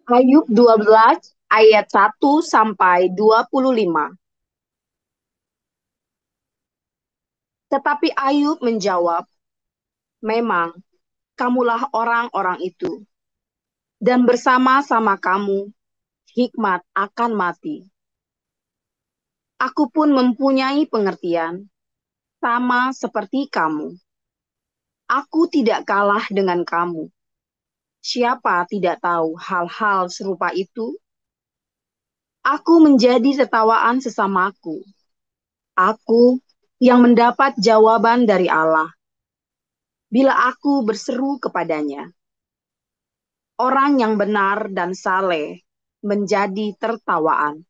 Ayub 12 ayat 1 sampai 25. Tetapi Ayub menjawab, memang kamulah orang-orang itu, dan bersama-sama kamu hikmat akan mati. Aku pun mempunyai pengertian, sama seperti kamu. Aku tidak kalah dengan kamu. Siapa tidak tahu hal-hal serupa itu? Aku menjadi tertawaan sesamaku. Aku yang mendapat jawaban dari Allah bila aku berseru kepadanya. Orang yang benar dan saleh menjadi tertawaan.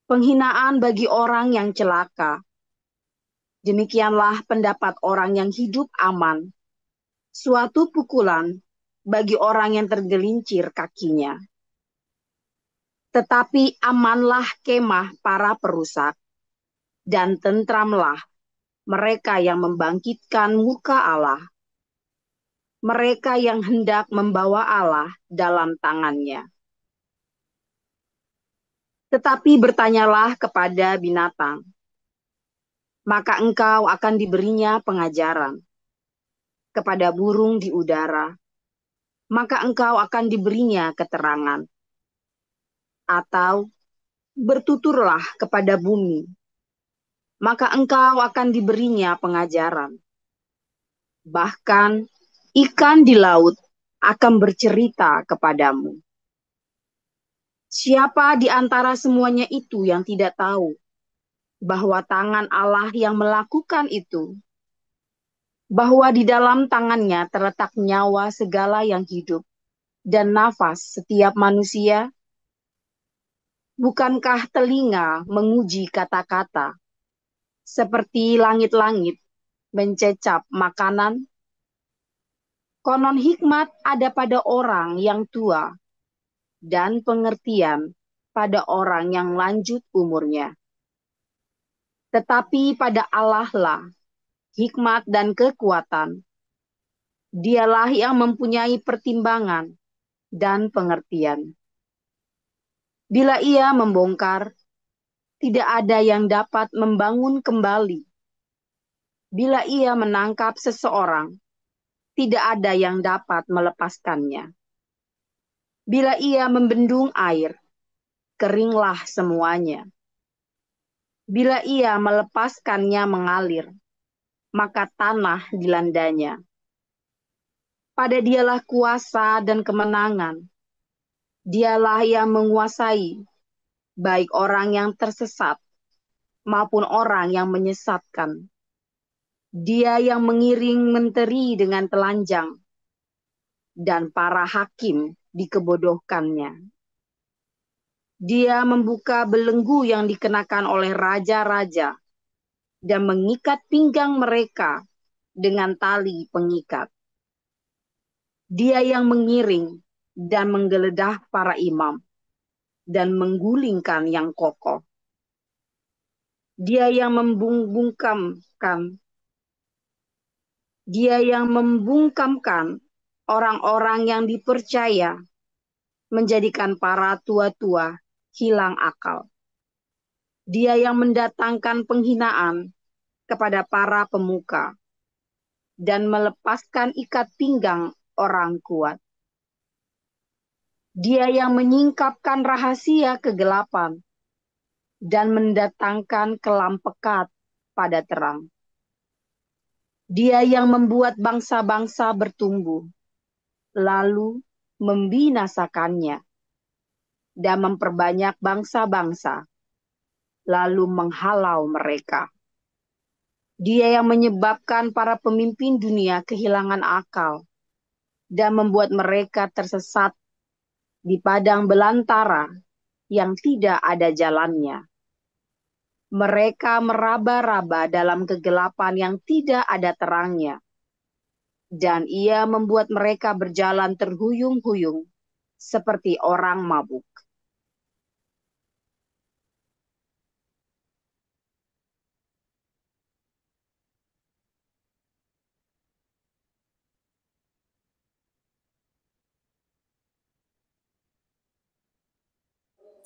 Penghinaan bagi orang yang celaka. Demikianlah pendapat orang yang hidup aman. Suatu pukulan bagi orang yang tergelincir kakinya. Tetapi amanlah kemah para perusak, dan tentramlah mereka yang membangkitkan muka Allah. Mereka yang hendak membawa Allah dalam tangannya. Tetapi bertanyalah kepada binatang, maka engkau akan diberinya pengajaran. Kepada burung di udara, maka engkau akan diberinya keterangan. Atau bertuturlah kepada bumi, maka engkau akan diberinya pengajaran. Bahkan ikan di laut akan bercerita kepadamu. Siapa di antara semuanya itu yang tidak tahu bahwa tangan Allah yang melakukan itu, bahwa di dalam tangannya terletak nyawa segala yang hidup dan nafas setiap manusia? Bukankah telinga menguji kata-kata, seperti langit-langit mencecap makanan? Konon hikmat ada pada orang yang tua, dan pengertian pada orang yang lanjut umurnya. Tetapi pada Allah lah hikmat dan kekuatan. Dialah yang mempunyai pertimbangan dan pengertian. Bila ia membongkar, tidak ada yang dapat membangun kembali. Bila ia menangkap seseorang, tidak ada yang dapat melepaskannya. Bila ia membendung air, keringlah semuanya. Bila ia melepaskannya mengalir, maka tanah dilandanya. Pada dialah kuasa dan kemenangan. Dialah yang menguasai, baik orang yang tersesat maupun orang yang menyesatkan. Dia yang mengiring menteri dengan telanjang, dan para hakim dikebodohkannya. Dia membuka belenggu yang dikenakan oleh raja-raja dan mengikat pinggang mereka dengan tali pengikat. Dia yang mengiring dan menggeledah para imam dan menggulingkan yang kokoh. Dia yang membungkamkan orang-orang yang dipercaya, menjadikan para tua-tua hilang akal. Dia yang mendatangkan penghinaan kepada para pemuka dan melepaskan ikat pinggang orang kuat. Dia yang menyingkapkan rahasia kegelapan dan mendatangkan kelam pekat pada terang. Dia yang membuat bangsa-bangsa bertumbuh, lalu membinasakannya, dan memperbanyak bangsa-bangsa, lalu menghalau mereka. Dia yang menyebabkan para pemimpin dunia kehilangan akal dan membuat mereka tersesat di padang belantara yang tidak ada jalannya. Mereka meraba-raba dalam kegelapan yang tidak ada terangnya, dan ia membuat mereka berjalan terhuyung-huyung seperti orang mabuk.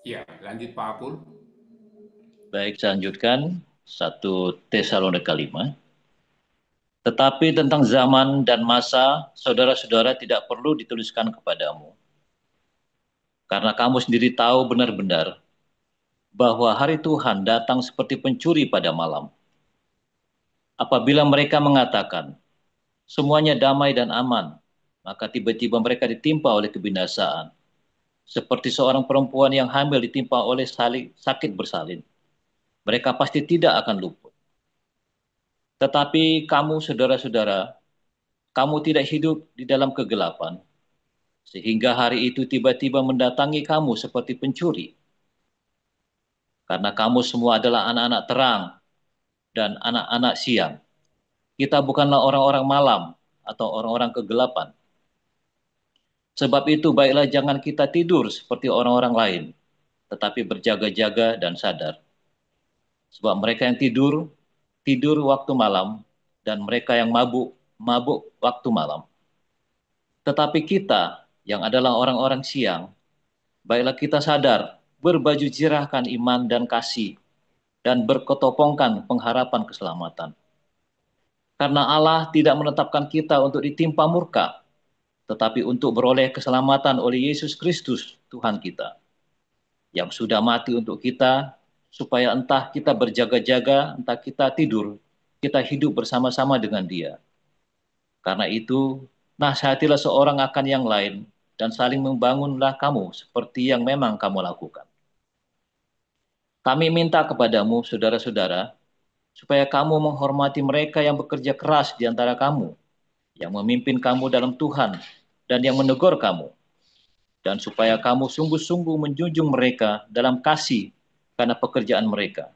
Ya, lanjut Pak Apul. Baik, saya lanjutkan 1 Tesalonika 5. Tetapi tentang zaman dan masa, saudara-saudara tidak perlu dituliskan kepadamu. Karena kamu sendiri tahu benar-benar bahwa hari Tuhan datang seperti pencuri pada malam. Apabila mereka mengatakan, semuanya damai dan aman, maka tiba-tiba mereka ditimpa oleh kebinasaan. Seperti seorang perempuan yang hamil ditimpa oleh sakit bersalin. Mereka pasti tidak akan luput. Tetapi kamu, saudara-saudara, kamu tidak hidup di dalam kegelapan, sehingga hari itu tiba-tiba mendatangi kamu seperti pencuri. Karena kamu semua adalah anak-anak terang dan anak-anak siang. Kita bukanlah orang-orang malam atau orang-orang kegelapan. Sebab itu baiklah jangan kita tidur seperti orang-orang lain, tetapi berjaga-jaga dan sadar. Sebab mereka yang tidur, tidur waktu malam, dan mereka yang mabuk, mabuk waktu malam. Tetapi kita yang adalah orang-orang siang, baiklah kita sadar, berbaju zirahkan iman dan kasih, dan berketopongkan pengharapan keselamatan. Karena Allah tidak menetapkan kita untuk ditimpa murka, tetapi untuk beroleh keselamatan oleh Yesus Kristus, Tuhan kita, yang sudah mati untuk kita, supaya entah kita berjaga-jaga, entah kita tidur, kita hidup bersama-sama dengan Dia. Karena itu, nasihatilah seorang akan yang lain, dan saling membangunlah kamu seperti yang memang kamu lakukan. Kami minta kepadamu, saudara-saudara, supaya kamu menghormati mereka yang bekerja keras di antara kamu, yang memimpin kamu dalam Tuhan, dan yang menegur kamu, dan supaya kamu sungguh-sungguh menjunjung mereka dalam kasih karena pekerjaan mereka.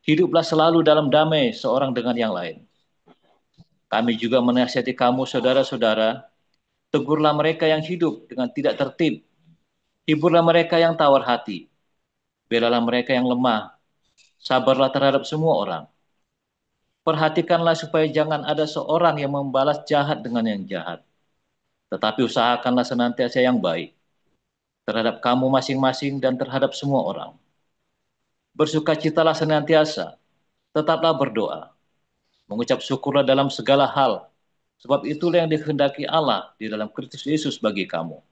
Hiduplah selalu dalam damai seorang dengan yang lain. Kami juga menasihati kamu, saudara-saudara, tegurlah mereka yang hidup dengan tidak tertib, hiburlah mereka yang tawar hati, belalah mereka yang lemah, sabarlah terhadap semua orang. Perhatikanlah supaya jangan ada seorang yang membalas jahat dengan yang jahat, tetapi usahakanlah senantiasa yang baik terhadap kamu masing-masing dan terhadap semua orang. Bersukacitalah senantiasa, tetaplah berdoa, mengucap syukurlah dalam segala hal, sebab itulah yang dikehendaki Allah di dalam Kristus Yesus bagi kamu.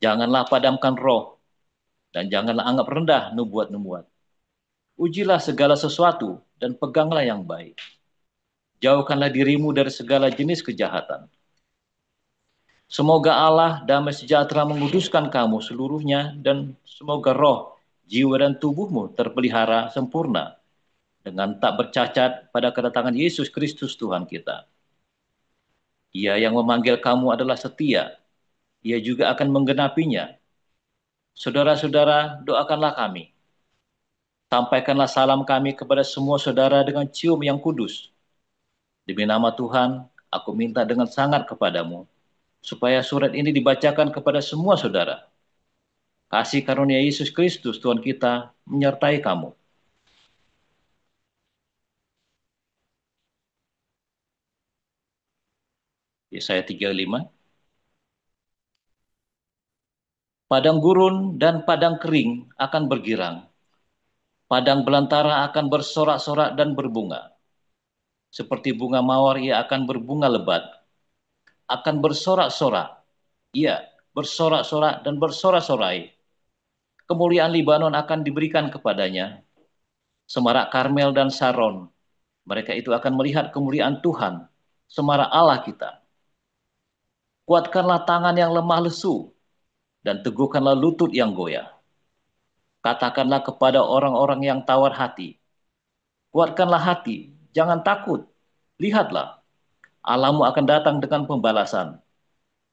Janganlah padamkan roh, dan janganlah anggap rendah nubuat-nubuat. Ujilah segala sesuatu, dan peganglah yang baik. Jauhkanlah dirimu dari segala jenis kejahatan. Semoga Allah damai sejahtera menguduskan kamu seluruhnya, dan semoga roh, jiwa, dan tubuhmu terpelihara sempurna dengan tak bercacat pada kedatangan Yesus Kristus Tuhan kita. Ia yang memanggil kamu adalah setia, ia juga akan menggenapinya. Saudara-saudara, doakanlah kami. Sampaikanlah salam kami kepada semua saudara dengan cium yang kudus. Demi nama Tuhan, aku minta dengan sangat kepadamu, supaya surat ini dibacakan kepada semua saudara. Kasih karunia Yesus Kristus Tuhan kita menyertai kamu. Yesaya 35. Padang gurun dan padang kering akan bergirang. Padang belantara akan bersorak-sorak dan berbunga. Seperti bunga mawar ia akan berbunga lebat. Akan bersorak-sorak. Ia bersorak-sorak dan bersorak-sorai. Kemuliaan Libanon akan diberikan kepadanya. Semarak Karmel dan Saron. Mereka itu akan melihat kemuliaan Tuhan. Semarak Allah kita. Kuatkanlah tangan yang lemah lesu. Dan teguhkanlah lutut yang goyah. Katakanlah kepada orang-orang yang tawar hati. Kuatkanlah hati, jangan takut. Lihatlah, Allahmu akan datang dengan pembalasan.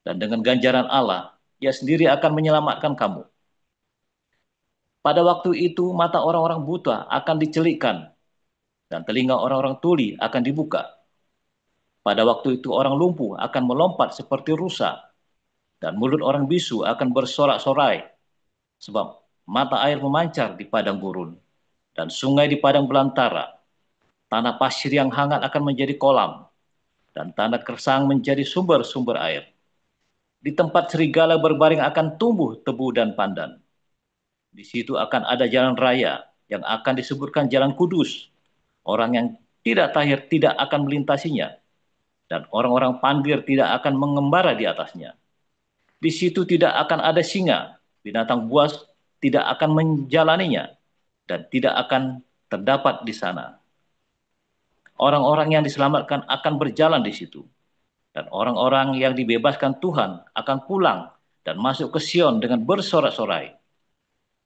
Dan dengan ganjaran Allah, ia sendiri akan menyelamatkan kamu. Pada waktu itu, mata orang-orang buta akan dicelikkan. Dan telinga orang-orang tuli akan dibuka. Pada waktu itu, orang lumpuh akan melompat seperti rusa. Dan mulut orang bisu akan bersorak-sorai. Sebab mata air memancar di padang gurun. Dan sungai di padang belantara. Tanah pasir yang hangat akan menjadi kolam. Dan tanah kersang menjadi sumber-sumber air. Di tempat serigala berbaring akan tumbuh tebu dan pandan. Di situ akan ada jalan raya yang akan disebutkan jalan kudus. Orang yang tidak tahir tidak akan melintasinya, dan orang-orang pandir tidak akan mengembara di atasnya. Di situ tidak akan ada singa, binatang buas tidak akan menjalaninya, dan tidak akan terdapat di sana. Orang-orang yang diselamatkan akan berjalan di situ, dan orang-orang yang dibebaskan Tuhan akan pulang dan masuk ke Sion dengan bersorak-sorai.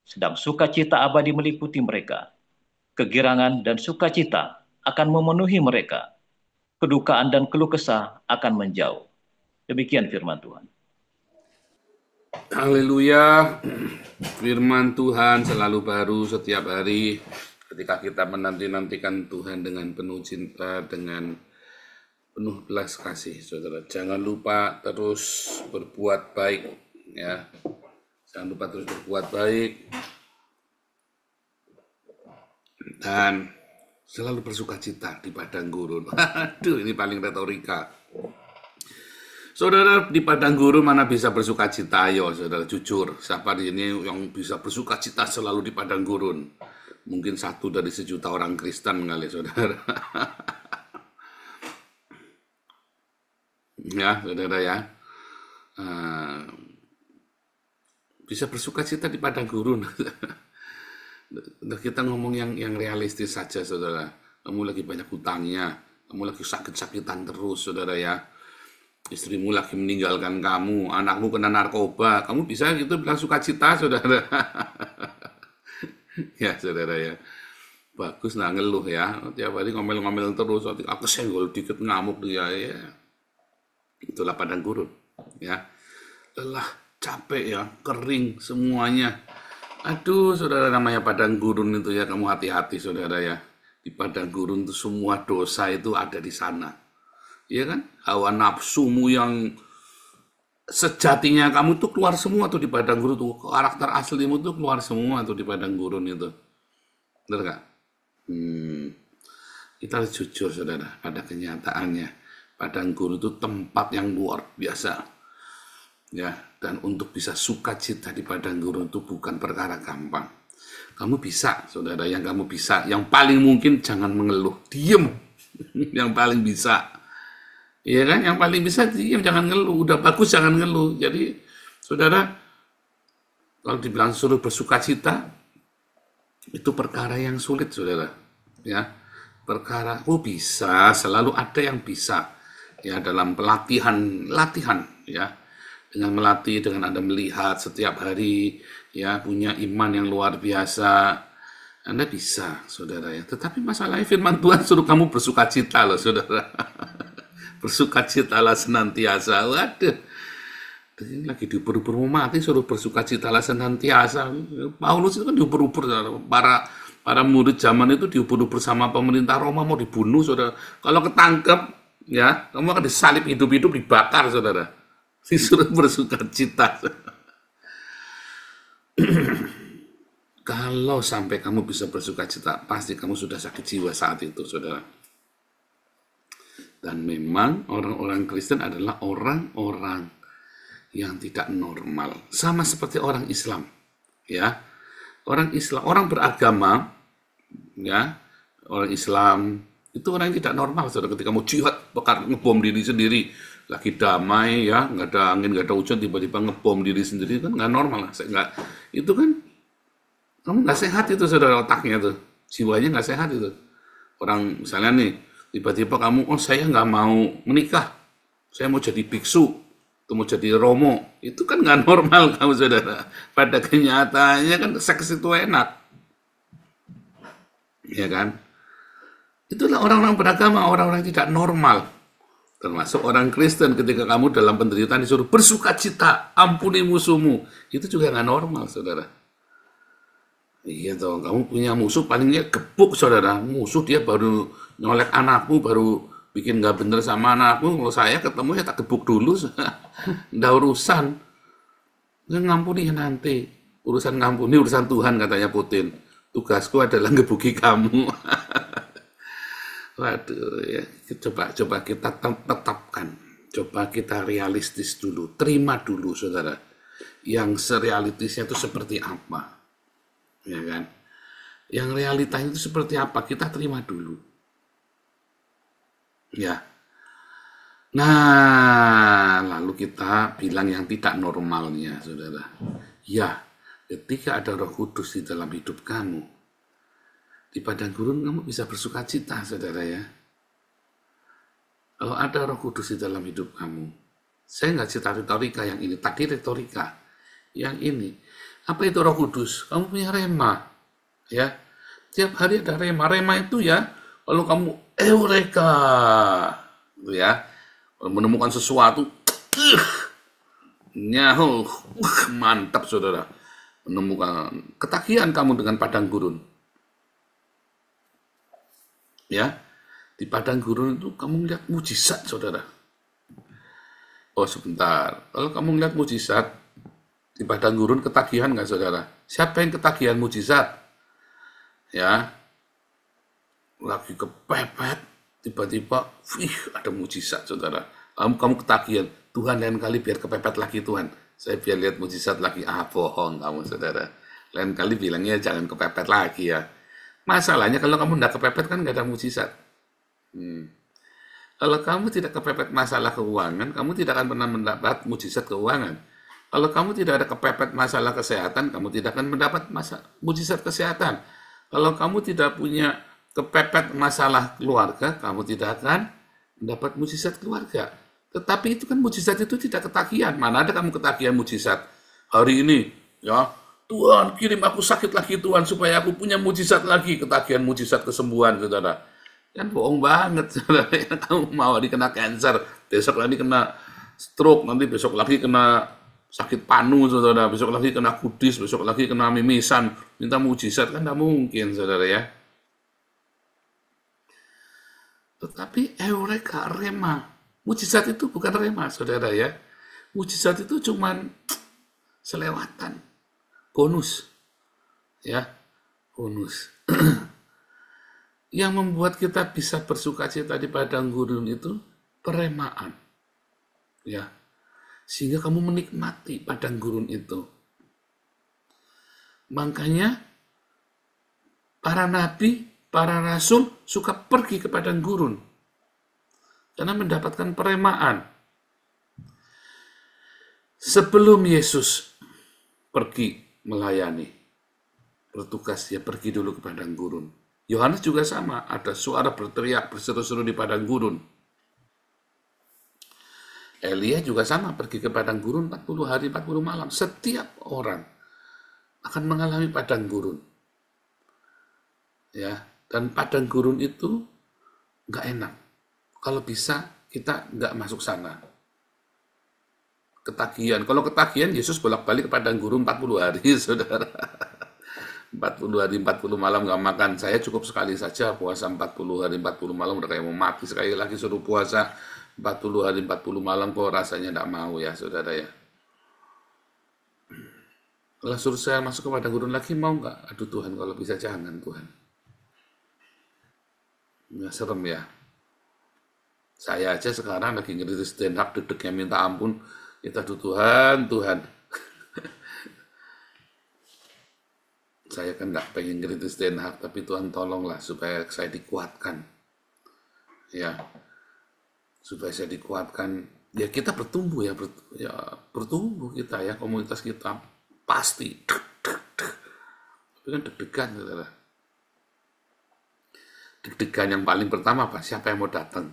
Sedang sukacita abadi meliputi mereka. Kegirangan dan sukacita akan memenuhi mereka. Kedukaan dan keluh kesah akan menjauh. Demikian firman Tuhan. Haleluya. Firman Tuhan selalu baru setiap hari. Ketika kita menanti-nantikan Tuhan dengan penuh cinta, dengan penuh belas kasih, saudara. Jangan lupa terus berbuat baik, ya. Jangan lupa terus berbuat baik. Dan selalu bersukacita di padang gurun. Aduh, ini paling retorika. Saudara, di padang gurun mana bisa bersukacita? Ayo, saudara, jujur. Siapa di sini yang bisa bersukacita selalu di padang gurun? Mungkin 1 dari 1.000.000 orang Kristen kali, saudara. Ya, saudara ya. Bisa bersukacita di padang gurun. Kita ngomong yang realistis saja, saudara. Kamu lagi banyak hutangnya, kamu lagi sakit-sakitan terus, saudara ya. Istrimu lagi meninggalkan kamu, anakmu kena narkoba, kamu bisa gitu bilang sukacita, saudara. Ya, saudara ya. Bagus lah ngeluh ya. Tiap hari ngomel-ngomel terus, aku senggol dikit ngamuk dia ya. Itulah padang gurun, ya. Lelah, capek ya, kering semuanya. Aduh, saudara, namanya padang gurun itu ya, kamu hati-hati, saudara ya. Di padang gurun itu semua dosa itu ada di sana. Iya kan? Hawa nafsumu yang sejatinya kamu tuh keluar semua tuh di padang gurun tuh. Karakter aslimu tuh keluar semua tuh di padang gurun itu. Benar nggak? Kita harus jujur, saudara, pada kenyataannya. Padang gurun itu tempat yang luar biasa. Ya, dan untuk bisa sukacita di padang gurun itu bukan perkara gampang. Kamu bisa, saudara, yang kamu bisa. Yang paling mungkin jangan mengeluh, diem. Yang paling bisa. Iya kan, yang paling bisa diem, jangan ngeluh. Udah bagus jangan ngeluh. Jadi, saudara, kalau dibilang suruh bersukacita, itu perkara yang sulit, saudara. Ya, perkara, bisa, selalu ada yang bisa. Ya, dalam latihan, ya. Dengan melatih, dengan Anda melihat setiap hari, ya, punya iman yang luar biasa, Anda bisa, saudara ya. Tetapi masalahnya firman Tuhan suruh kamu bersukacita loh, saudara. Bersukacitalah senantiasa. Waduh, ini lagi diuber-uber mau mati, suruh bersukacitalah senantiasa. Paulus itu kan diuber-uber, para murid zaman itu diuber-uber sama pemerintah Roma, mau dibunuh, saudara. Kalau ketangkep, ya, kamu akan disalib hidup-hidup, dibakar, saudara. Disuruh bersukacita. Kalau sampai kamu bisa bersukacita, pasti kamu sudah sakit jiwa saat itu, saudara. Dan memang orang-orang Kristen adalah orang-orang yang tidak normal. Sama seperti orang Islam. Ya, orang Islam, orang beragama, ya, orang Islam, itu orang yang tidak normal, saudara. Ketika mau jihad, bakar ngebom diri sendiri. Lagi damai, ya, nggak ada angin, nggak ada hujan, tiba-tiba ngebom diri sendiri, kan nggak normal. Itu kan, kamu nggak sehat itu, saudara, otaknya tuh. Jiwanya nggak sehat itu. Orang, misalnya nih, tiba-tiba kamu, saya nggak mau menikah, saya mau jadi biksu, atau mau jadi romo, itu kan nggak normal kamu, saudara. Pada kenyataannya kan seks itu enak, ya kan? Itulah orang-orang beragama, orang-orang tidak normal, termasuk orang Kristen. Ketika kamu dalam penderitaan disuruh bersukacita, ampuni musuhmu, itu juga nggak normal, saudara. Iya toh, kamu punya musuh palingnya gebuk, saudara. Musuh dia baru nyolek anakmu, baru bikin nggak bener sama anakmu. Kalau saya ketemu ya tak gebuk dulu. Nggak urusan. Nggak ngampuni nanti. Urusan ngampuni, urusan Tuhan, katanya Putin. Tugasku adalah ngebuki kamu. Waduh, ya. Coba kita tetapkan. Coba kita realistis dulu. Terima dulu, saudara. Yang serealistisnya itu seperti apa. ya kan? Yang realitanya itu seperti apa, kita terima dulu. Ya. Nah, lalu kita bilang yang tidak normalnya, saudara. Ya, ketika ada Roh Kudus di dalam hidup kamu, di padang gurun kamu bisa bersuka cita, saudara ya. Kalau ada Roh Kudus di dalam hidup kamu, saya nggak cerita retorika yang ini, tadi retorika. Yang ini, apa itu Roh Kudus? Kamu punya rema, ya. Tiap hari ada rema. Rema itu ya, kalau kamu eureka, gitu ya, kalau menemukan sesuatu, nyahu, mantap saudara. Menemukan ketagihan kamu dengan padang gurun. Ya, di padang gurun itu kamu melihat mujizat, saudara. Oh sebentar, kalau kamu melihat mujizat di padang gurun, ketagihan nggak, saudara? Siapa yang ketagihan mujizat? Ya, lagi kepepet, tiba-tiba, ada mujizat, saudara. Kamu ketagihan, Tuhan lain kali biar kepepet lagi Tuhan. Saya biar lihat mujizat lagi. Bohong kamu, saudara. Lain kali bilangnya jangan kepepet lagi ya. Masalahnya kalau kamu tidak kepepet kan nggak ada mujizat. Kalau kamu tidak kepepet masalah keuangan, kamu tidak akan pernah mendapat mujizat keuangan. Kalau kamu tidak ada kepepet masalah kesehatan, kamu tidak akan mendapat mujizat kesehatan. Kalau kamu tidak punya kepepet masalah keluarga, kamu tidak akan mendapat mujizat keluarga. Tetapi itu kan mujizat itu tidak ketagihan. Mana ada kamu ketagihan mujizat hari ini, ya Tuhan kirim aku sakit lagi Tuhan supaya aku punya mujizat lagi, ketagihan mujizat kesembuhan, saudara. Kan bohong banget, saudara. Kamu mau dikena cancer, besok lagi kena stroke, nanti besok lagi kena sakit panu, saudara. Besok lagi kena kudis, besok lagi kena mimisan. Minta mujizat kan tidak mungkin, saudara ya. Tetapi eureka, rema. Mujizat itu bukan rema, saudara ya. Mujizat itu cuman selewatan, bonus, ya, bonus. Yang membuat kita bisa bersuka cita di padang gurun itu peremaan, ya, sehingga kamu menikmati padang gurun itu. Makanya para nabi, para rasul suka pergi ke padang gurun karena mendapatkan peremaan. Sebelum Yesus pergi melayani, bertugas, dia pergi dulu ke padang gurun. Yohanes juga sama, ada suara berteriak, berseru-seru di padang gurun. Elia juga sama, pergi ke padang gurun 40 hari, 40 malam. Setiap orang akan mengalami padang gurun. Ya, dan padang gurun itu nggak enak. Kalau bisa, kita nggak masuk sana. Ketagihan. Kalau ketagihan, Yesus bolak-balik ke padang gurun 40 hari, saudara. 40 hari, 40 malam nggak makan. Saya cukup sekali saja puasa 40 hari, 40 malam. Udah kayak mau mati. Sekali lagi suruh puasa 40 hari, 40 malam. Kok rasanya nggak mau ya, saudara ya. Kalau suruh saya masuk ke padang gurun lagi, mau nggak? Aduh Tuhan, kalau bisa jangan Tuhan. Nggak serem ya. Saya aja sekarang lagi ngeritis stand up, deg-degnya minta ampun. Kita Tuhan, Tuhan. Saya kan nggak pengen ngeritis stand up, tapi Tuhan tolonglah supaya saya dikuatkan. Ya, supaya saya dikuatkan. Ya kita bertumbuh ya, bertumbuh kita ya, komunitas kita pasti. Tapi kan deg-degan, saudara. Deg-degan yang paling pertama apa? Siapa yang mau datang?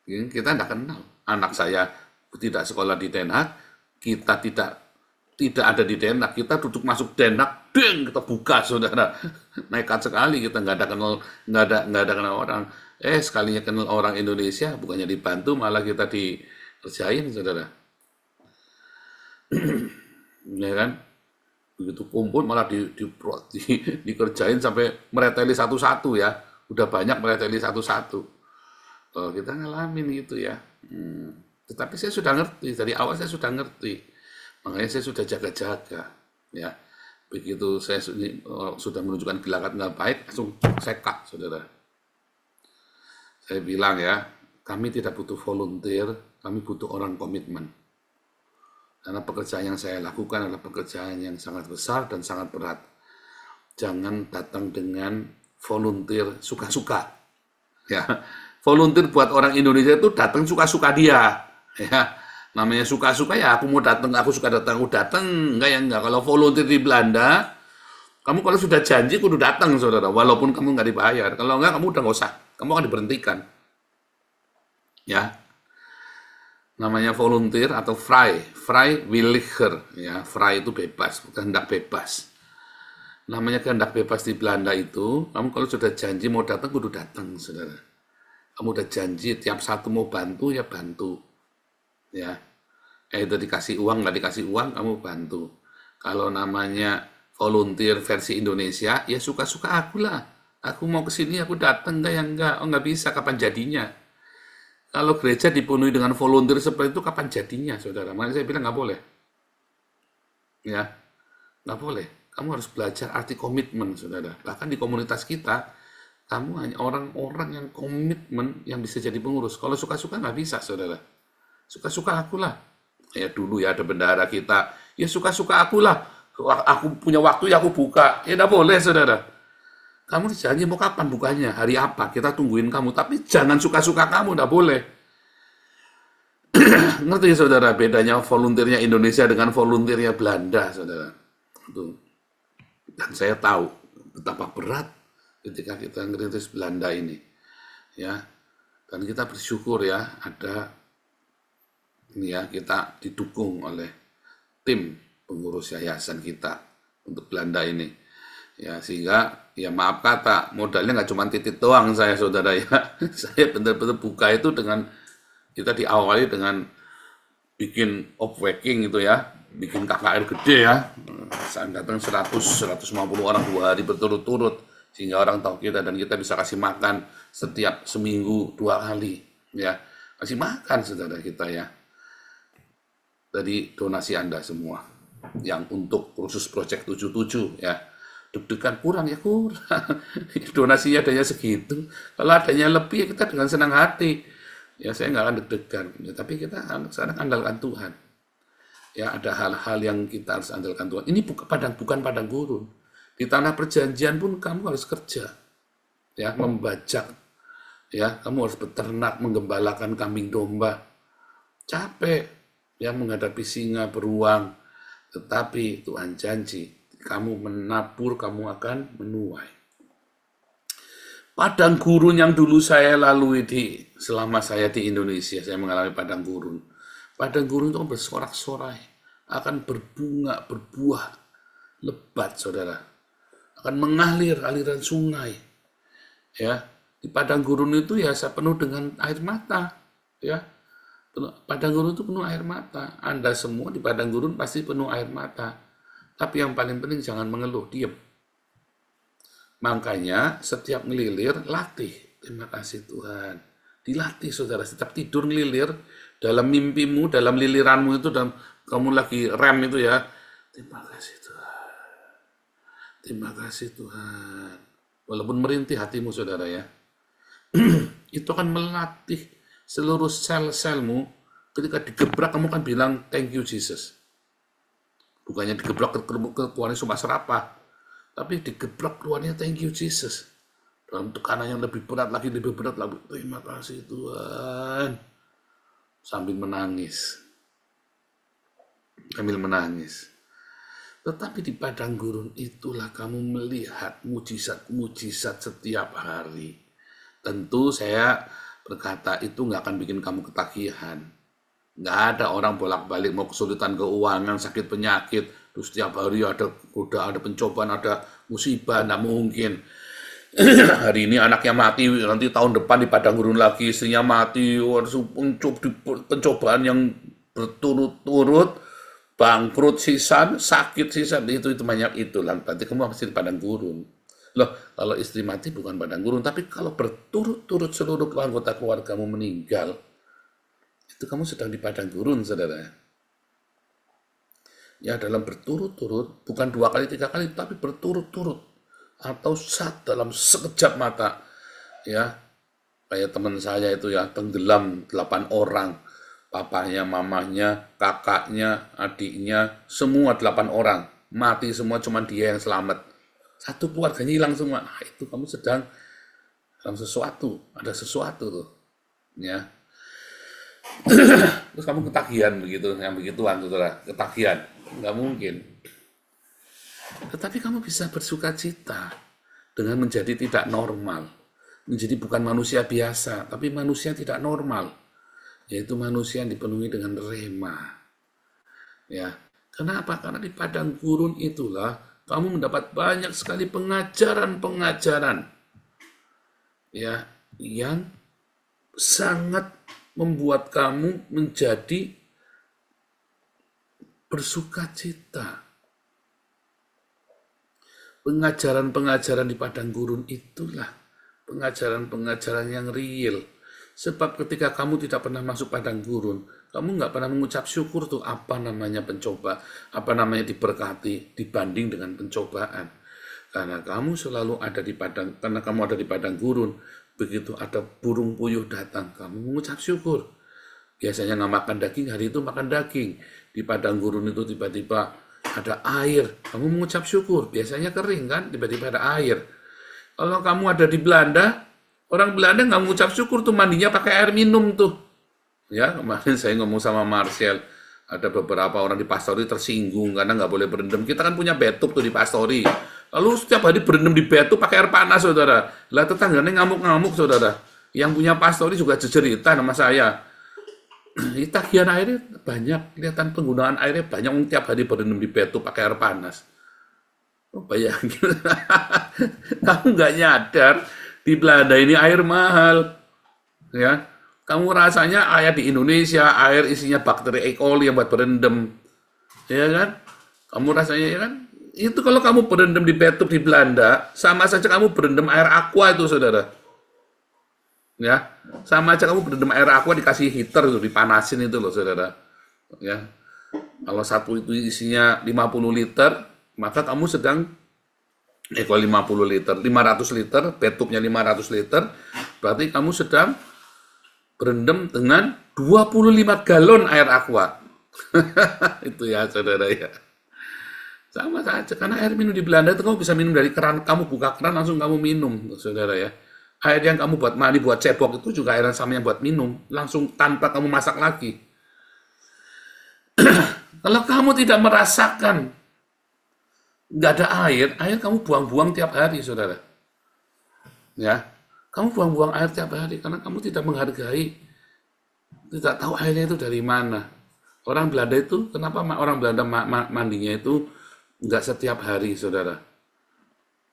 Kita tidak kenal. Anak saya tidak sekolah di Den Haag, kita tidak ada di Den Haag, kita duduk masuk Den Haag, ding, kita buka, saudara. Nekat sekali, kita nggak ada kenal orang. Sekalinya kenal orang Indonesia, bukannya dibantu, malah kita dikerjain, saudara. Ya kan? Begitu kumpul malah dikerjain sampai mereteli satu-satu ya. Udah banyak mereteli satu-satu. Kita ngalamin gitu ya. Tetapi saya sudah ngerti, dari awal saya sudah ngerti. Makanya saya sudah jaga-jaga. Ya. Begitu saya sudah menunjukkan gelagat nggak baik, langsung saya cut, saudara. Saya bilang ya, kami tidak butuh volunteer, kami butuh orang komitmen. Karena pekerjaan yang saya lakukan adalah pekerjaan yang sangat besar dan sangat berat. jangan datang dengan volunteer suka-suka. Ya, volunteer buat orang Indonesia itu datang suka-suka dia. Ya, namanya suka-suka ya aku mau datang, aku suka datang, aku datang, enggak ya enggak. Kalau volunteer di Belanda, kamu kalau sudah janji kudu datang, saudara, walaupun kamu nggak dibayar. Kalau enggak, kamu udah nggak usah, kamu akan diberhentikan. Ya, namanya volunteer atau vrijwilliger. Ya, vrij itu bebas, kehendak bebas. Namanya kehendak bebas di Belanda itu, kamu kalau sudah janji mau datang, kudu datang, saudara. Kamu udah janji tiap satu mau bantu, ya bantu. Ya, itu dikasih uang, nggak dikasih uang, kamu bantu. Kalau namanya volunteer versi Indonesia, ya suka-suka aku lah. Aku mau ke sini, aku datang, enggak ya enggak. Oh, nggak bisa, kapan jadinya? Kalau gereja dipenuhi dengan volunteer seperti itu, kapan jadinya, saudara? Makanya saya bilang nggak boleh. Ya, nggak boleh. Kamu harus belajar arti komitmen, saudara. Bahkan di komunitas kita, kamu hanya orang-orang yang komitmen yang bisa jadi pengurus. Kalau suka-suka nggak bisa, saudara. Suka-suka akulah. Ya dulu ya ada bendahara kita, ya suka-suka akulah. Aku punya waktu ya aku buka. Ya nggak boleh, saudara. Kamu janji mau kapan bukanya, hari apa, kita tungguin kamu. Tapi jangan suka-suka kamu, nggak boleh. Ngerti, saudara, bedanya volunteernya Indonesia dengan volunteernya Belanda, saudara. Tuh. Dan saya tahu betapa berat ketika kita ngerintis Belanda ini, ya. Dan kita bersyukur ya ada ini ya, kita didukung oleh tim pengurus yayasan kita untuk Belanda ini, ya, sehingga ya maaf kata modalnya nggak cuma titik doang saya, saudara ya. Saya benar-benar buka itu dengan kita diawali dengan bikin opwaking itu ya, bikin KKR gede ya, saya datang 100-150 orang 2 hari berturut-turut, sehingga orang tahu kita dan kita bisa kasih makan setiap seminggu 2 kali, ya, kasih makan saudara kita ya, dari donasi Anda semua, yang untuk khusus Project 77 ya, deg-degan kurang ya kurang, donasinya adanya segitu, kalau adanya lebih ya kita dengan senang hati, ya saya nggak akan deg-degan, ya, tapi kita sekarang andalkan Tuhan. Ya, ada hal-hal yang kita harus andalkan Tuhan. Ini bukan padang gurun. Di tanah perjanjian pun kamu harus kerja. Ya, membajak. Ya, kamu harus beternak, menggembalakan kambing domba. Capek ya menghadapi singa beruang. Tetapi Tuhan janji, kamu menabur, kamu akan menuai. Padang gurun yang dulu saya lalui selama saya di Indonesia, saya mengalami padang gurun. Padang gurun itu bersorak-sorai, akan berbunga, berbuah, lebat, saudara. Akan mengalir aliran sungai. Ya, di padang gurun itu ya saya penuh dengan air mata. Ya, padang gurun itu penuh air mata. Anda semua di padang gurun pasti penuh air mata. Tapi yang paling penting jangan mengeluh, diam. Makanya setiap ngelilir, latih. Terima kasih Tuhan. Dilatih, saudara. Setiap tidur ngelilir, dalam mimpimu, dalam liliranmu itu, dalam kamu lagi rem itu ya, terima kasih Tuhan, terima kasih Tuhan, walaupun merintih hatimu, saudara ya. Itu akan melatih seluruh sel-selmu. Ketika digebrak kamu kan bilang thank you Jesus, bukannya digebrak keluarnya sumpah serapah, tapi digebrak keluarnya thank you Jesus, dalam tekanan yang lebih berat lagi, terima kasih Tuhan, sambil menangis. Tetapi di padang gurun itulah kamu melihat mujizat-mujizat setiap hari. Tentu saya berkata itu nggak akan bikin kamu ketagihan. Nggak ada orang bolak-balik mau kesulitan keuangan, sakit penyakit, terus setiap hari ada godaan, ada pencobaan, ada musibah, nggak mungkin. Hari ini anaknya mati, nanti tahun depan di padang gurun lagi istrinya mati, pencobaan yang berturut-turut, bangkrut sisan, sakit sisan, itu banyak itulah. Berarti kamu masih di padang gurun. Loh, kalau istri mati bukan padang gurun, tapi kalau berturut-turut seluruh anggota keluargamu meninggal, itu kamu sedang di padang gurun, saudara. Ya, dalam berturut-turut, bukan 2 kali, 3 kali, tapi berturut-turut. Atau dalam sekejap mata, ya, kayak teman saya itu ya, tenggelam 8 orang, papanya, mamanya, kakaknya, adiknya, semua 8 orang, mati semua, cuma dia yang selamat. Satu keluarganya hilang semua. Nah, itu kamu sedang dalam sesuatu, ada sesuatu tuh. Ya. Terus kamu ketagihan begitu, yang begituan, saudara, ketagihan. Nggak mungkin. Tetapi kamu bisa bersuka cita dengan menjadi tidak normal. Menjadi bukan manusia biasa, tapi manusia tidak normal. Yaitu manusia yang dipenuhi dengan rema. Ya. Kenapa? Karena di padang gurun itulah kamu mendapat banyak sekali pengajaran-pengajaran ya yang sangat membuat kamu menjadi bersukacita. Pengajaran-pengajaran di padang gurun itulah pengajaran-pengajaran yang real. Sebab ketika kamu tidak pernah masuk padang gurun, kamu nggak pernah mengucap syukur tuh apa namanya pencoba, apa namanya diberkati dibanding dengan pencobaan. Karena kamu selalu ada di padang, karena kamu ada di padang gurun, begitu ada burung puyuh datang, kamu mengucap syukur. Biasanya nggak makan daging, hari itu makan daging. Di padang gurun itu tiba-tiba ada air, kamu mengucap syukur. Biasanya kering kan, tiba-tiba ada air. Kalau kamu ada di Belanda, orang Belanda nggak mengucap syukur tuh, mandinya pakai air minum tuh. Ya, kemarin saya ngomong sama Marcel, ada beberapa orang di Pastori tersinggung karena nggak boleh berendam. Kita kan punya bathtub tuh di Pastori. Lalu setiap hari berendam di bathtub pakai air panas, saudara. Lah tetangganya ngamuk-ngamuk, saudara. Yang punya Pastori juga jejerita sama saya. Tagihan airnya banyak, kelihatan penggunaan airnya banyak. Tiap hari berendam di bathtub pakai air panas. Oh, bayangin. Kamu nggak nyadar di Belanda ini air mahal, ya. Kamu rasanya air di Indonesia, air isinya bakteri E. coli yang buat berendam, ya kan? Kamu rasanya, ya kan? Itu kalau kamu berendam di bathtub di Belanda, sama saja kamu berendam air aqua itu, saudara. Ya, sama aja kamu berendam air aqua dikasih heater itu, dipanasin itu loh, saudara. Ya, kalau satu itu isinya 50 liter, maka kamu sedang kalau 50 liter, 500 liter, bathtubnya 500 liter, berarti kamu sedang berendam dengan 25 galon air aqua. Itu ya, saudara ya. Sama saja, karena air minum di Belanda itu kamu bisa minum dari keran, kamu buka keran langsung kamu minum, saudara ya. Air yang kamu buat mandi, buat cebok itu juga air yang sama yang buat minum, langsung tanpa kamu masak lagi. Kalau kamu tidak merasakan nggak ada air kamu buang-buang tiap hari, saudara. Ya, kamu buang-buang air tiap hari karena kamu tidak menghargai, tidak tahu airnya itu dari mana. Orang Belanda itu, kenapa orang Belanda mandinya itu nggak setiap hari, saudara?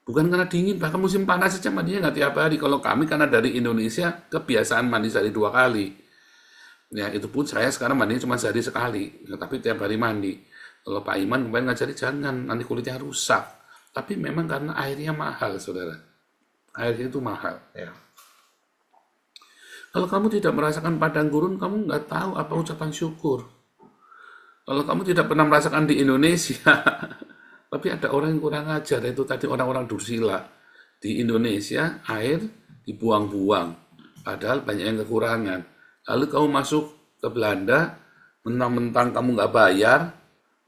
Bukan karena dingin, bahkan musim panas saja mandinya nggak tiap hari. Kalau kami karena dari Indonesia, kebiasaan mandi sehari 2 kali. Ya, itu pun saya sekarang mandinya cuma sehari sekali, tapi tiap hari mandi. Kalau Pak Iman kemarin ngajari jangan, nanti kulitnya rusak. Tapi memang karena airnya mahal, saudara. Airnya itu mahal. Ya. Kalau kamu tidak merasakan padang gurun, kamu nggak tahu apa ucapan syukur. Kalau kamu tidak pernah merasakan di Indonesia, tapi ada orang yang kurang ajar, itu tadi orang-orang Dursila. Di Indonesia, air dibuang-buang, padahal banyak yang kekurangan. Lalu kamu masuk ke Belanda, mentang-mentang kamu nggak bayar,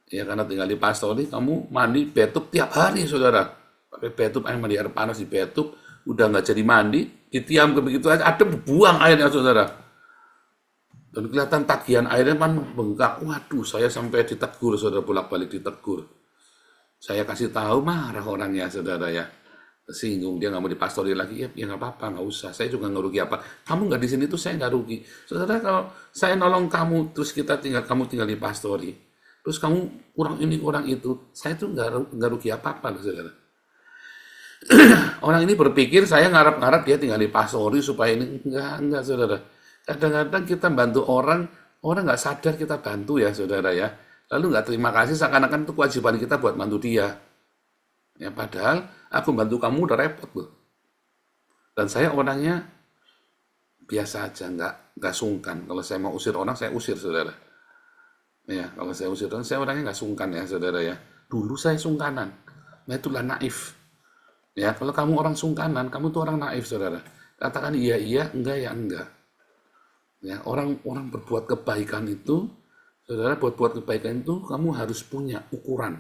ya karena tinggal di Pastori, kamu mandi bathtub tiap hari, saudara. Pakai bathtub, air mandi air panas di bathtub, udah nggak jadi mandi, ditiam ke begitu aja, ada buang airnya, saudara. Dan kelihatan tagihan airnya kan bengkak. Waduh, saya sampai ditegur, saudara, bolak-balik ditegur. Saya kasih tahu, marah orangnya, saudara ya. Tersinggung, dia nggak mau dipastori lagi, ya nggak apa-apa, nggak usah. Saya juga nggak rugi apa. Kamu nggak di sini tuh saya nggak rugi. Saudara, kalau saya nolong kamu, terus kamu tinggal di pastori, terus kamu kurang ini, kurang itu, saya tuh nggak rugi apa-apa, loh, saudara. Orang ini berpikir saya ngarap-ngarap dia tinggal di pastori supaya ini, enggak, saudara. Kadang-kadang kita bantu orang nggak sadar kita bantu ya, saudara ya. Lalu nggak terima kasih, seakan-akan itu kewajiban kita buat bantu dia. Ya, padahal aku bantu kamu udah repot, loh. Dan saya orangnya biasa aja, nggak sungkan. Kalau saya mau usir orang, saya usir, saudara. Ya, kalau saya usir orang, saya orangnya nggak sungkan ya, saudara ya. Dulu saya sungkanan, nah itulah naif. Ya, kalau kamu orang sungkanan, kamu tuh orang naif, saudara. Katakan iya, enggak ya enggak. Ya, orang berbuat kebaikan itu, saudara, buat kebaikan itu kamu harus punya ukuran.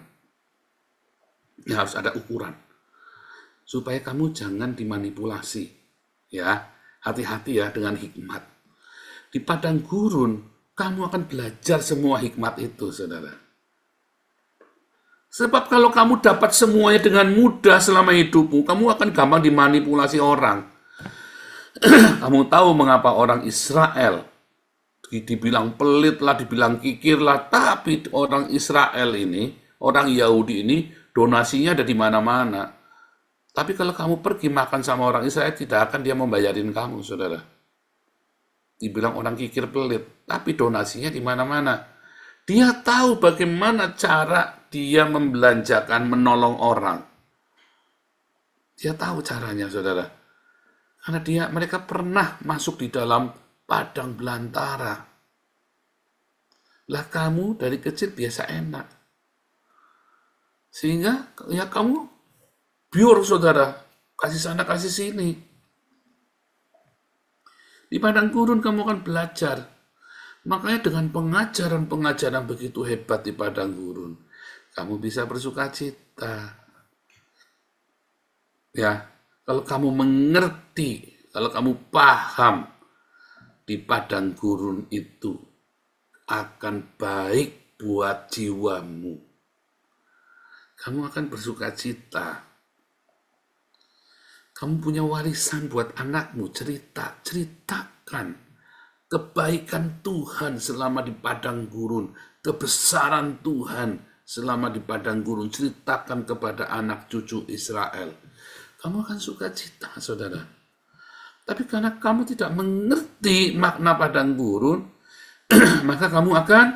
Ya, harus ada ukuran. supaya kamu jangan dimanipulasi. Ya, hati-hati ya dengan hikmat. Di padang gurun, kamu akan belajar semua hikmat itu, saudara. Sebab kalau kamu dapat semuanya dengan mudah selama hidupmu, kamu akan gampang dimanipulasi orang. Kamu tahu mengapa orang Israel dibilang pelit lah, dibilang kikir lah, tapi orang Israel ini, orang Yahudi ini, donasinya ada di mana-mana. Tapi kalau kamu pergi makan sama orang Israel, tidak akan dia membayarin kamu, saudara. Dibilang orang kikir pelit, tapi donasinya di mana-mana. Dia tahu bagaimana cara dia membelanjakan, menolong orang. Dia tahu caranya, saudara. Karena mereka pernah masuk di dalam padang belantara. Lah kamu dari kecil biasa enak. Sehingga ya kamu biur, saudara. Kasih sana, kasih sini. Di padang gurun kamu akan belajar. Makanya dengan pengajaran-pengajaran begitu hebat di padang gurun, kamu bisa bersukacita. Ya, kalau kamu mengerti, kalau kamu paham, di padang gurun itu akan baik buat jiwamu. Kamu akan bersukacita. Kamu punya warisan buat anakmu, ceritakan kebaikan Tuhan selama di padang gurun, kebesaran Tuhan selama di padang gurun. Ceritakan kepada anak cucu Israel. Kamu akan sukacita, saudara. Tapi karena kamu tidak mengerti makna padang gurun, maka kamu akan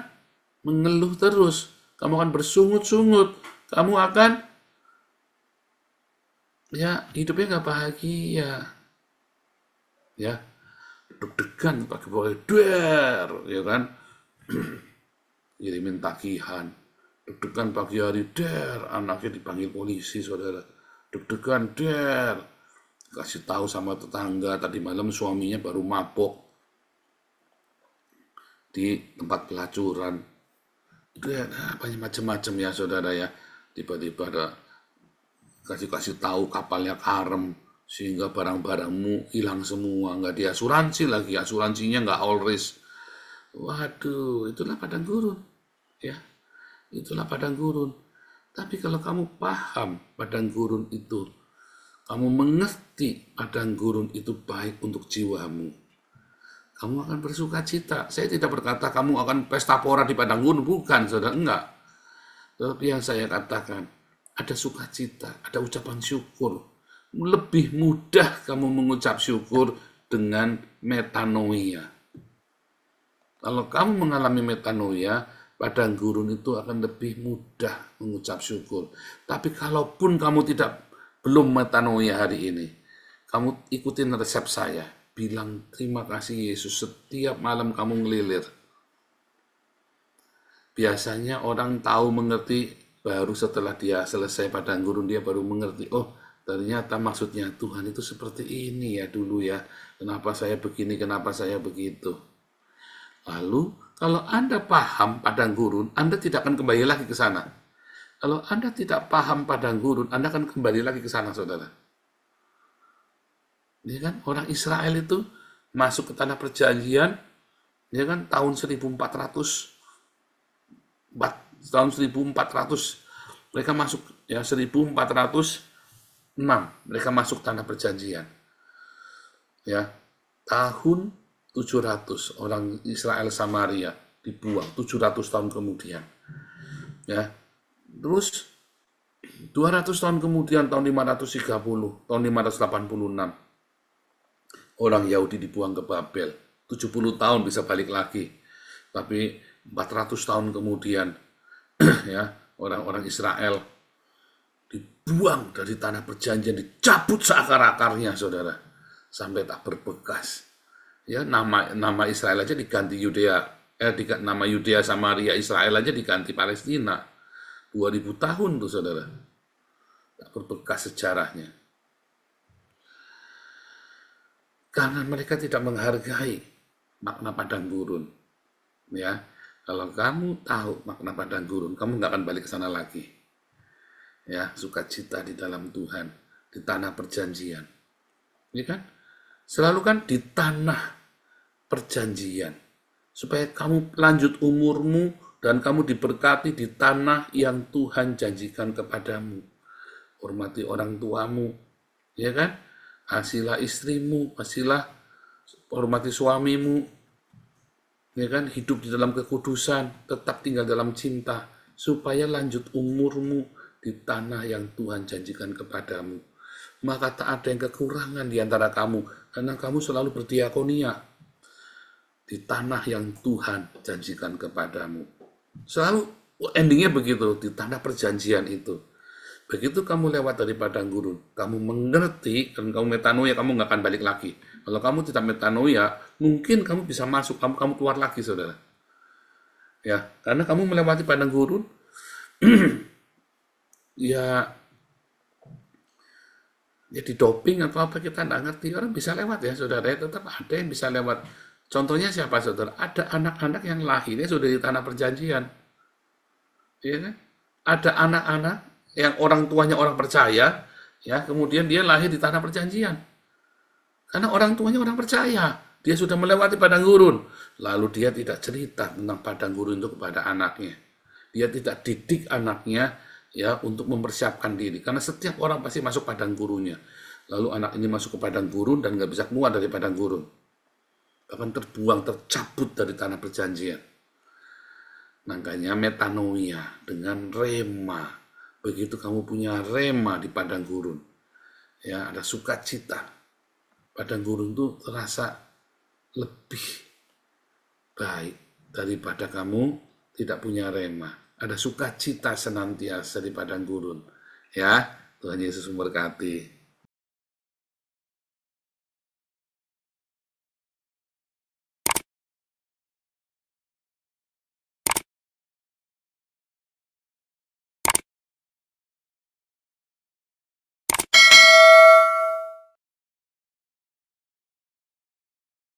mengeluh terus. Kamu akan bersungut-sungut. Kamu akan, ya, hidupnya nggak bahagia. Ya, deg-degan pagi-pagi, ya kan? Kirimin tagihan. Deg-degan pagi hari, anaknya dipanggil polisi, saudara. Deg-degan, kasih tahu sama tetangga tadi malam suaminya baru mabok di tempat pelacuran. Banyak macam-macam ya, saudara ya. Tiba-tiba ada kasih tahu kapalnya karem sehingga barang-barangmu hilang semua, nggak diasuransi lagi, asuransinya nggak all risk. Waduh, itulah padang gurun, ya. Itulah padang gurun. Tapi kalau kamu paham padang gurun itu, kamu mengerti padang gurun itu baik untuk jiwamu, kamu akan bersukacita. Saya tidak berkata kamu akan pesta pora di padang gurun, bukan, saudara, enggak. Tapi yang saya katakan, ada sukacita, ada ucapan syukur. Lebih mudah kamu mengucap syukur dengan metanoia. Kalau kamu mengalami metanoia, padang gurun itu akan lebih mudah mengucap syukur. Tapi kalaupun kamu belum metanoia hari ini, kamu ikutin resep saya. Bilang terima kasih Yesus setiap malam kamu ngelilir. Biasanya orang tahu mengerti baru setelah dia selesai padang gurun, dia baru mengerti, oh ternyata maksudnya Tuhan itu seperti ini ya dulu ya. Kenapa saya begini, kenapa saya begitu. Lalu kalau Anda paham padang gurun, Anda tidak akan kembali lagi ke sana. Kalau Anda tidak paham padang gurun, Anda akan kembali lagi ke sana, saudara. Ya kan? Orang Israel itu masuk ke tanah perjanjian, ya kan, tahun 1400, mereka masuk, ya 1406 mereka masuk tanah perjanjian. Ya, tahun 700 orang Israel Samaria dibuang, 700 tahun kemudian. Ya. Terus 200 tahun kemudian, tahun 530, tahun 586, orang Yahudi dibuang ke Babel. 70 tahun bisa balik lagi. Tapi 400 tahun kemudian, ya, orang-orang Israel dibuang dari tanah perjanjian, dicabut seakar-akarnya, saudara, sampai tak berbekas. Ya, nama Israel aja diganti nama Yudea Samaria Israel aja diganti Palestina. 2000 tahun tuh, saudara. Tak berbekas sejarahnya. Karena mereka tidak menghargai makna padang gurun. Ya, kalau kamu tahu makna padang gurun, kamu nggak akan balik ke sana lagi. Ya, sukacita di dalam Tuhan. di tanah perjanjian. Ya kan? Selalu kan di tanah perjanjian. Supaya kamu lanjut umurmu dan kamu diberkati di tanah yang Tuhan janjikan kepadamu. Hormati orang tuamu, ya kan? Kasihilah istrimu, hormati suamimu, ya kan? Hidup di dalam kekudusan, tetap tinggal dalam cinta, supaya lanjut umurmu di tanah yang Tuhan janjikan kepadamu. Maka tak ada yang kekurangan di antara kamu, karena kamu selalu berdiakonia di tanah yang Tuhan janjikan kepadamu. Selalu endingnya begitu, di tanah perjanjian itu. Begitu kamu lewat dari padang gurun, kamu mengerti, dan kamu metanoia, kamu nggak akan balik lagi. Kalau kamu tidak metanoia, mungkin kamu bisa masuk, kamu keluar lagi, saudara. Ya, karena kamu melewati padang gurun, ya didoping atau apa kita nggak ngerti. Orang bisa lewat ya, saudara. Tetap ada yang bisa lewat. Contohnya siapa, saudara? Ada anak-anak yang lahirnya sudah di tanah perjanjian. Ya kan? Ada anak-anak yang orang tuanya orang percaya, ya, kemudian dia lahir di tanah perjanjian. Karena orang tuanya orang percaya, dia sudah melewati padang gurun. Lalu dia tidak cerita tentang padang gurun itu kepada anaknya. Dia tidak didik anaknya, ya, untuk mempersiapkan diri. Karena setiap orang pasti masuk padang gurunnya. Lalu anak ini masuk ke padang gurun dan nggak bisa keluar dari padang gurun. Bahkan terbuang, tercabut dari tanah perjanjian. Makanya metanoia dengan rema. Begitu kamu punya rema di padang gurun, ya, ada sukacita. Padang gurun itu terasa lebih baik daripada kamu tidak punya rema. Ada sukacita senantiasa di padang gurun. Ya, Tuhan Yesus memberkati.